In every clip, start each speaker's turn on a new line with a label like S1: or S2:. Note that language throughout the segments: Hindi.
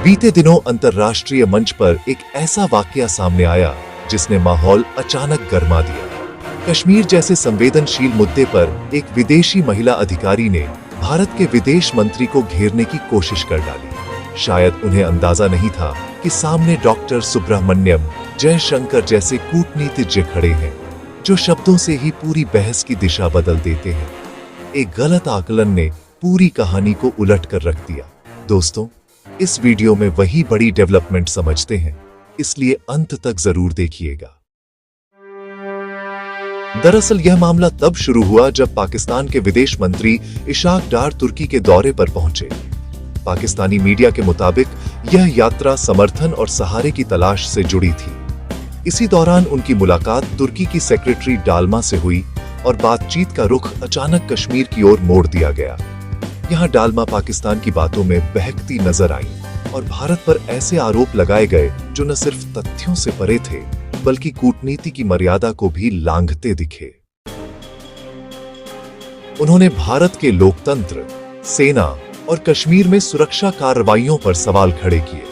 S1: बीते दिनों अंतर्राष्ट्रीय मंच पर एक ऐसा वाकया सामने आया जिसने माहौल अचानक गर्मा दिया। कश्मीर जैसे संवेदनशील मुद्दे पर एक विदेशी महिला अधिकारी ने भारत के विदेश मंत्री को घेरने की कोशिश कर डाली। शायद उन्हें अंदाजा नहीं था कि सामने डॉक्टर सुब्रमण्यम जयशंकर जैसे कूटनीतिज्ञ खड़े हैं, जो शब्दों से ही पूरी बहस की दिशा बदल देते हैं। एक गलत आकलन ने पूरी कहानी को उलट कर रख दिया। दोस्तों, इस वीडियो में वही बड़ी डेवलपमेंट समझते हैं, इसलिए अंत तक जरूर देखिएगा। दरअसल यह मामला तब शुरू हुआ जब पाकिस्तान के विदेश मंत्री इशाक डार तुर्की के दौरे पर पहुंचे। पाकिस्तानी मीडिया के मुताबिक यह यात्रा समर्थन और सहारे की तलाश से जुड़ी थी। इसी दौरान उनकी मुलाकात तुर्की की सेक्रेटरी डालमा से हुई और बातचीत का रुख अचानक कश्मीर की ओर मोड़ दिया गया। यहाँ डालमा पाकिस्तान की बातों में बहकती नजर आई और भारत पर ऐसे आरोप लगाए गए जो न सिर्फ तथ्यों से परे थे, बल्कि कूटनीति की मर्यादा को भी लांघते दिखे। उन्होंने भारत के लोकतंत्र, सेना और कश्मीर में सुरक्षा कार्रवाइयों पर सवाल खड़े किए।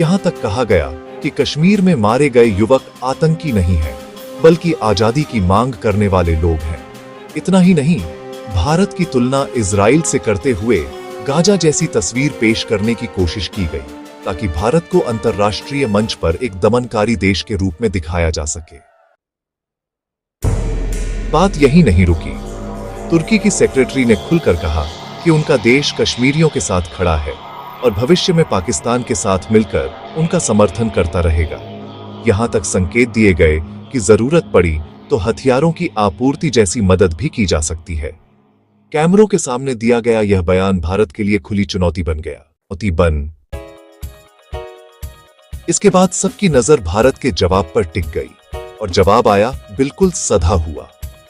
S1: यहां तक कहा गया कि कश्मीर में मारे गए युवक आतंकी नहीं हैं, बल्कि आजादी की मांग करने वाले लोग हैं। इतना ही नहीं, भारत की तुलना इजराइल से करते हुए गाजा जैसी तस्वीर पेश करने की कोशिश की गई, ताकि भारत को अंतर्राष्ट्रीय मंच पर एक दमनकारी देश के रूप में दिखाया जा सके। बात यही नहीं रुकी। तुर्की की सेक्रेटरी ने खुलकर कहा कि उनका देश कश्मीरियों के साथ खड़ा है और भविष्य में पाकिस्तान के साथ मिलकर उनका समर्थन करता रहेगा। यहां तक संकेत दिए गए कि जरूरत पड़ी तो हथियारों की आपूर्ति जैसी मदद भी की जा सकती है। कैमरों के सामने दिया गया यह बयान भारत के लिए खुली चुनौती बन गया। इसके बाद सबकी नजर भारत के जवाब पर टिक गई और जवाब आया बिल्कुल सधा हुआ।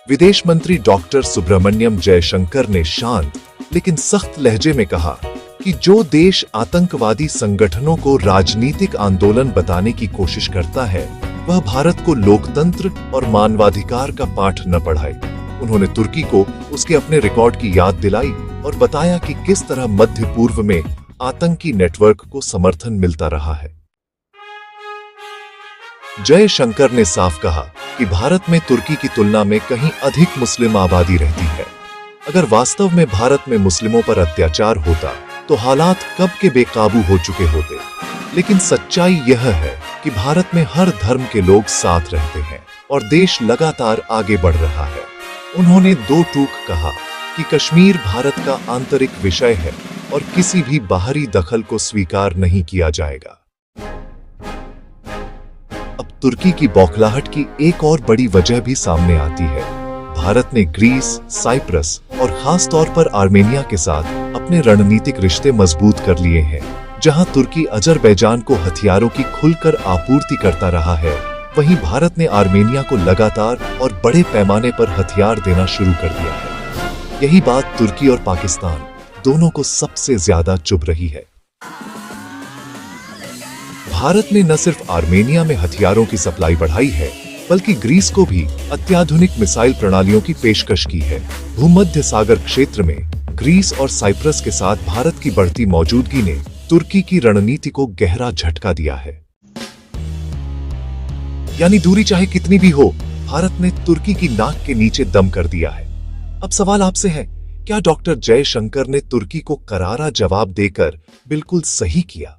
S1: विदेश मंत्री डॉक्टर सुब्रमण्यम जयशंकर ने शांत लेकिन सख्त लहजे में कहा कि जो देश आतंकवादी संगठनों को राजनीतिक आंदोलन बताने की कोशिश करता है, वह भारत को लोकतंत्र और मानवाधिकार का पाठ न पढ़ाए। उन्होंने तुर्की को उसके अपने रिकॉर्ड की याद दिलाई और बताया कि किस तरह मध्य पूर्व में आतंकी नेटवर्क को समर्थन मिलता रहा है। जयशंकर ने साफ कहा कि भारत में तुर्की की तुलना में कहीं अधिक मुस्लिम आबादी रहती है। अगर वास्तव में भारत में मुस्लिमों पर अत्याचार होता तो हालात कब के बेकाबू हो चुके होते। लेकिन सच्चाई यह है कि भारत में हर धर्म के लोग साथ रहते हैं और देश लगातार आगे बढ़ रहा है। उन्होंने दो टूक कहा कि कश्मीर भारत का आंतरिक विषय है और किसी भी बाहरी दखल को स्वीकार नहीं किया जाएगा। अब तुर्की की बौखलाहट की एक और बड़ी वजह भी सामने आती है। भारत ने ग्रीस, साइप्रस और खास तौर पर आर्मेनिया के साथ अपने रणनीतिक रिश्ते मजबूत कर लिए हैं। जहां तुर्की अजरबैजान को हथियारों की खुलकर आपूर्ति करता रहा है, वहीं भारत ने आर्मेनिया को लगातार और बड़े पैमाने पर हथियार देना शुरू कर दिया है। यही बात तुर्की और पाकिस्तान दोनों को सबसे ज्यादा चुभ रही है। भारत ने न सिर्फ आर्मेनिया में हथियारों की सप्लाई बढ़ाई है, बल्कि ग्रीस को भी अत्याधुनिक मिसाइल प्रणालियों की पेशकश की है। भूमध्य सागर क्षेत्र में ग्रीस और साइप्रस के साथ भारत की बढ़ती मौजूदगी ने तुर्की की रणनीति को गहरा झटका दिया है। यानी दूरी चाहे कितनी भी हो, भारत ने तुर्की की नाक के नीचे दम कर दिया है। अब सवाल आपसे है, क्या डॉक्टर जयशंकर ने तुर्की को करारा जवाब देकर बिल्कुल सही किया?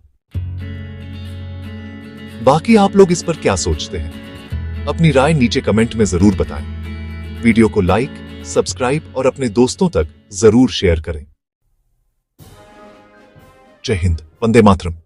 S1: बाकी आप लोग इस पर क्या सोचते हैं? अपनी राय नीचे कमेंट में जरूर बताएं। वीडियो को लाइक, सब्सक्राइब और अपने दोस्तों तक जरूर शेयर करें। जय हिंद, वंदे मातरम।